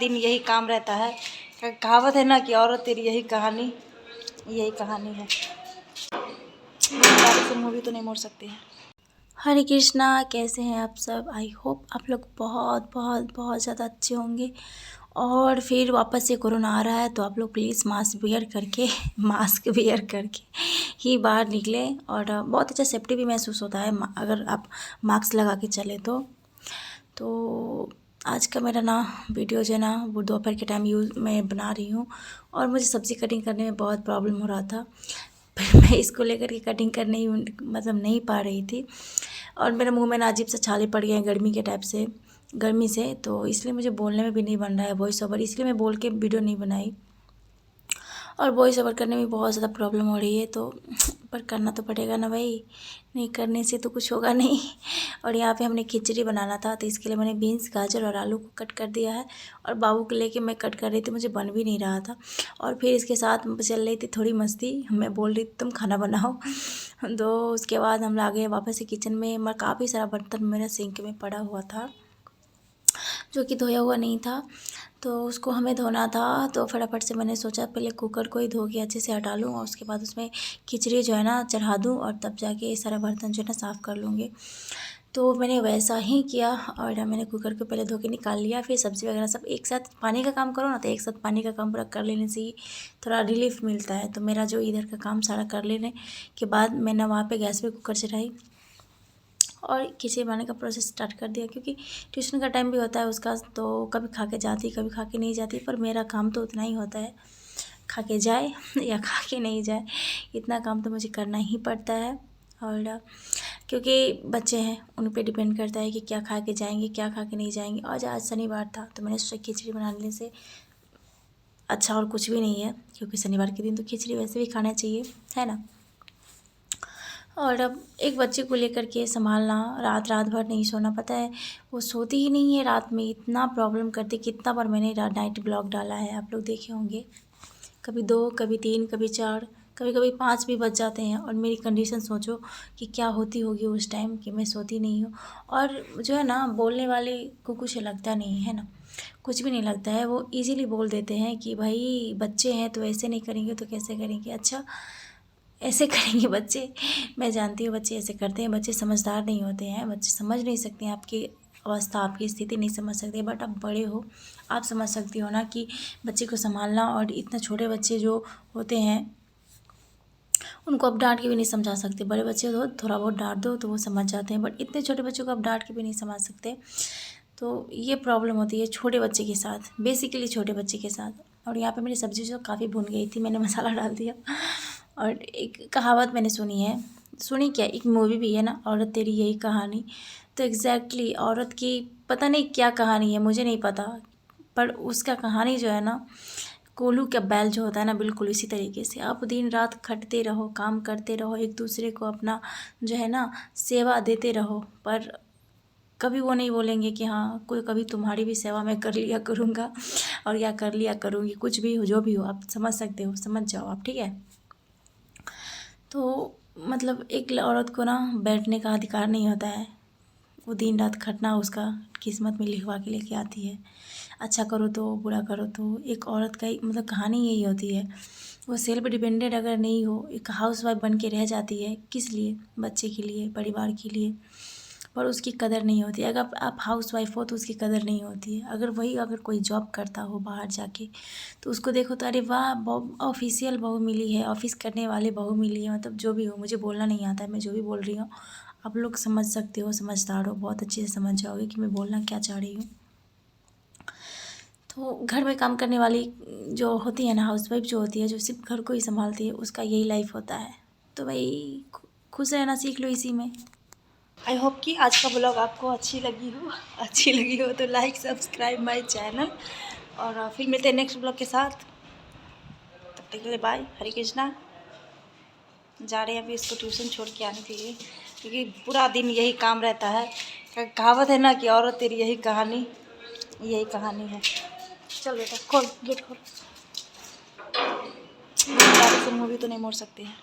दिन यही काम रहता है। कहावत है ना कि औरत तेरी यही कहानी है। से मूवी तो नहीं मोड़ सकती है। हरे कृष्णा, कैसे हैं आप सब? आई होप आप लोग बहुत बहुत बहुत ज़्यादा अच्छे होंगे। और फिर वापस से कोरोना आ रहा है तो आप लोग प्लीज़ मास्क वियर करके ही बाहर निकलें। और बहुत अच्छा सेफ्टी भी महसूस होता है अगर आप मास्क लगा के चले तो आज का मेरा ना वीडियो जो है ना वो दोपहर के टाइम मैं बना रही हूँ। और मुझे सब्ज़ी कटिंग करने में बहुत प्रॉब्लम हो रहा था। फिर मैं इसको लेकर के कटिंग करने ही नहीं पा रही थी। और मेरे मुंह में ना अजीब सा छाले पड़ गए हैं गर्मी से, तो इसलिए मुझे बोलने में भी नहीं बन रहा है वॉइस ओवर, इसलिए मैं बोल के वीडियो नहीं बनाई। और वॉइस ओवर करने में बहुत ज़्यादा प्रॉब्लम हो रही है, तो पर करना तो पड़ेगा ना भाई, नहीं करने से तो कुछ होगा नहीं। और यहाँ पे हमने खिचड़ी बनाना था तो इसके लिए मैंने बीन्स, गाजर और आलू को कट कर दिया है। और बाबू को लेके मैं कट कर रही थी, मुझे बन भी नहीं रहा था। और फिर इसके साथ चल रही थी थोड़ी मस्ती, मैं बोल रही थी तुम खाना बनाओ। तो उसके बाद हम आ गए वापस से किचन में। मगर काफ़ी सारा बर्तन मेरा सिंक में पड़ा हुआ था जो कि धोया हुआ नहीं था, तो उसको हमें धोना था। तो फटाफट से मैंने सोचा पहले कुकर को ही धो के अच्छे से हटा लूँ और उसके बाद उसमें खिचड़ी जो है ना चढ़ा दूँ और तब जाके ये सारा बर्तन जो है ना साफ़ कर लूँगी। तो मैंने वैसा ही किया और मैंने कुकर को पहले धो के निकाल लिया। फिर सब्ज़ी वगैरह सब एक साथ पानी का काम करो ना तो एक साथ पानी का काम पूरा कर लेने से ही थोड़ा रिलीफ मिलता है। तो मेरा जो इधर का काम सारा कर लेने के बाद मैंने वहाँ पे गैस पे कुकर चढ़ाई और खिचड़ी बनाने का प्रोसेस स्टार्ट कर दिया, क्योंकि ट्यूशन का टाइम भी होता है उसका, तो कभी खा के जाती कभी खा के नहीं जाती। पर मेरा काम तो उतना ही होता है, खा के जाए या खा के नहीं जाए, इतना काम तो मुझे करना ही पड़ता है। और क्योंकि बच्चे हैं उन पे डिपेंड करता है कि क्या खा के जाएंगे क्या खा के नहीं जाएंगे। और आज शनिवार था तो मैंने सोचा खिचड़ी बनाने से अच्छा और कुछ भी नहीं है, क्योंकि शनिवार के दिन तो खिचड़ी वैसे भी खाना चाहिए, है ना। और अब एक बच्चे को लेकर के संभालना, रात भर नहीं सोना, पता है वो सोती ही नहीं है रात में, इतना प्रॉब्लम करती। कितना बार मैंने नाइट ब्लॉग डाला है, आप लोग देखे होंगे, कभी 2, कभी 3, कभी 4, कभी कभी 5 भी बज जाते हैं। और मेरी कंडीशन सोचो कि क्या होती होगी उस टाइम कि मैं सोती नहीं हूँ। और जो है ना बोलने वाले को कुछ लगता नहीं है ना, कुछ भी नहीं लगता है, वो इजीली बोल देते हैं कि भाई बच्चे हैं तो ऐसे नहीं करेंगे तो कैसे करेंगे। अच्छा ऐसे करेंगे बच्चे, मैं जानती हूँ बच्चे ऐसे करते हैं, बच्चे समझदार नहीं होते हैं, बच्चे समझ नहीं सकते हैं आपकी अवस्था, आपकी स्थिति नहीं समझ सकते। बट आप बड़े हो, आप समझ सकती हो ना कि बच्चे को संभालना। और इतने छोटे बच्चे जो होते हैं उनको आप डांट के भी नहीं समझा सकते। बड़े बच्चे हो थोड़ा बहुत डांट दो तो वो समझ जाते हैं, बट इतने छोटे बच्चों को आप डांट के भी नहीं समझ सकते। तो ये प्रॉब्लम होती है छोटे बच्चे के साथ, बेसिकली छोटे बच्चे के साथ। और यहाँ पे मेरी सब्ज़ी जो काफ़ी भुन गई थी, मैंने मसाला डाल दिया। और एक कहावत मैंने सुनी क्या, एक मूवी भी है ना, औरत तेरी यही कहानी। तो एग्जैक्टली औरत की पता नहीं क्या कहानी है, मुझे नहीं पता, पर उसका कहानी जो है ना, कोल्हू का बैल जो होता है ना, बिल्कुल इसी तरीके से आप दिन रात खटते रहो, काम करते रहो, एक दूसरे को अपना जो है ना सेवा देते रहो, पर कभी वो नहीं बोलेंगे कि हाँ कोई कभी तुम्हारी भी सेवा मैं कर लिया करूँगा और या कर लिया करूँगी। कुछ भी हो, जो भी हो, आप समझ सकते हो, समझ जाओ आप, ठीक है। तो मतलब एक औरत को ना बैठने का अधिकार नहीं होता है, वो दिन रात खटना उसका किस्मत में लिखवा के लेके आती है। अच्छा करो तो बुरा करो तो, एक औरत का मतलब कहानी यही होती है। वो सेल्फ डिपेंडेंट अगर नहीं हो, एक हाउसवाइफ बन के रह जाती है, किस लिए, बच्चे के लिए, परिवार के लिए, पर उसकी कदर नहीं होती। अगर आप हाउसवाइफ हो तो उसकी कदर नहीं होती है। अगर कोई जॉब करता हो बाहर जाके तो उसको देखो तो अरे वाह ऑफिशियल बहू मिली है, ऑफिस करने वाले बहू मिली है। मतलब जो भी हो, मुझे बोलना नहीं आता है, मैं जो भी बोल रही हूँ आप लोग समझ सकते हो, समझदार हो, बहुत अच्छे से समझ जाओगे कि मैं बोलना क्या चाह रही हूँ। तो घर में काम करने वाली जो होती है ना, हाउसवाइफ जो होती है, जो सिर्फ घर को ही संभालती है, उसका यही लाइफ होता है। तो भाई खुश रहना सीख लो इसी में। आई होप कि आज का ब्लॉग आपको अच्छी लगी हो तो लाइक सब्सक्राइब माय चैनल। और फिर मिलते हैं नेक्स्ट ब्लॉग के साथ, तब तक के लिए बाय। हरे कृष्णा। जा रहे हैं अभी इसको ट्यूशन छोड़ के आने के लिए, क्योंकि पूरा दिन यही काम रहता है। कहावत है ना कि औरत तेरी यही कहानी है। चल बेटा खोल, गेट खोल। से मूवी तो नहीं मोड़ सकते हैं।